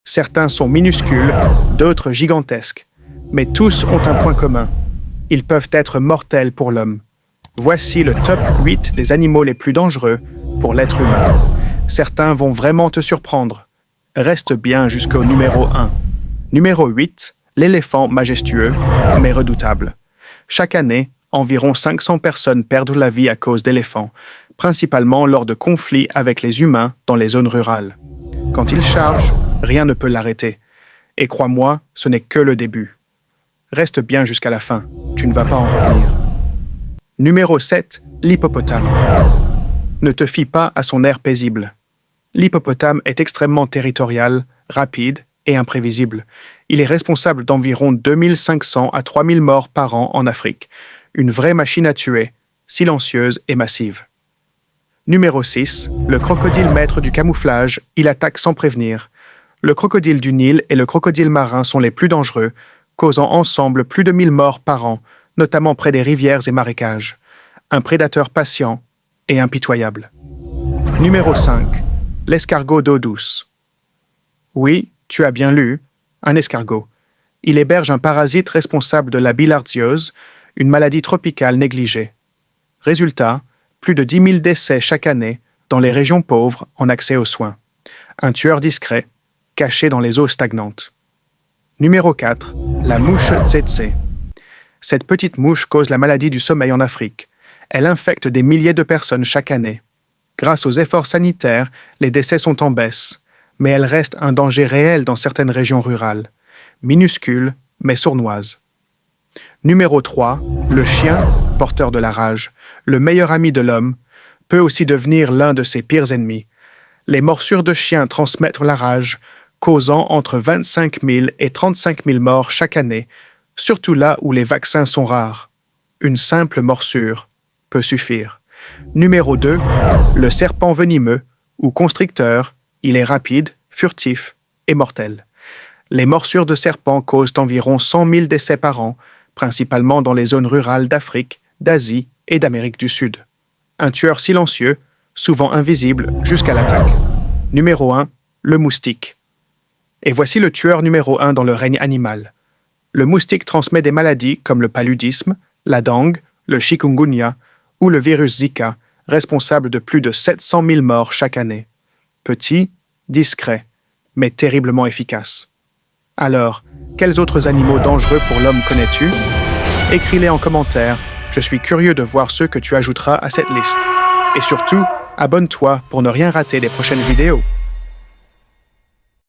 Certains sont minuscules, d'autres gigantesques. Mais tous ont un point commun. Ils peuvent être mortels pour l'homme. Voici le top 8 des animaux les plus dangereux pour l'être humain. Certains vont vraiment te surprendre. Reste bien jusqu'au numéro 1. Numéro 8, l'éléphant majestueux, mais redoutable. Chaque année, environ 500 personnes perdent la vie à cause d'éléphants, principalement lors de conflits avec les humains dans les zones rurales. Quand il charge, rien ne peut l'arrêter. Et crois-moi, ce n'est que le début. Reste bien jusqu'à la fin, tu ne vas pas en revenir. Numéro 7, l'hippopotame. Ne te fie pas à son air paisible. L'hippopotame est extrêmement territorial, rapide et imprévisible. Il est responsable d'environ 2500 à 3000 morts par an en Afrique. Une vraie machine à tuer, silencieuse et massive. Numéro 6, le crocodile maître du camouflage, il attaque sans prévenir. Le crocodile du Nil et le crocodile marin sont les plus dangereux, causant ensemble plus de 1000 morts par an, notamment près des rivières et marécages. Un prédateur patient et impitoyable. Numéro 5, l'escargot d'eau douce. Oui, tu as bien lu, un escargot. Il héberge un parasite responsable de la bilharziose, une maladie tropicale négligée. Résultat, plus de 10 000 décès chaque année dans les régions pauvres en accès aux soins. Un tueur discret, caché dans les eaux stagnantes. Numéro 4, la mouche tsetse. Cette petite mouche cause la maladie du sommeil en Afrique. Elle infecte des milliers de personnes chaque année. Grâce aux efforts sanitaires, les décès sont en baisse, mais elle reste un danger réel dans certaines régions rurales. Minuscule, mais sournoise. Numéro 3, le chien, porteur de la rage, le meilleur ami de l'homme, peut aussi devenir l'un de ses pires ennemis. Les morsures de chiens transmettent la rage, causant entre 25 000 et 35 000 morts chaque année, surtout là où les vaccins sont rares. Une simple morsure peut suffire. Numéro 2, le serpent venimeux, ou constricteur, il est rapide, furtif et mortel. Les morsures de serpents causent environ 100 000 décès par an, principalement dans les zones rurales d'Afrique, d'Asie et d'Amérique du Sud. Un tueur silencieux, souvent invisible jusqu'à l'attaque. Numéro 1, le moustique. Et voici le tueur numéro 1 dans le règne animal. Le moustique transmet des maladies comme le paludisme, la dengue, le chikungunya ou le virus Zika, responsable de plus de 700 000 morts chaque année. Petit, discret, mais terriblement efficace. Alors, quels autres animaux dangereux pour l'homme connais-tu? Écris-les en commentaire, je suis curieux de voir ceux que tu ajouteras à cette liste. Et surtout, abonne-toi pour ne rien rater des prochaines vidéos.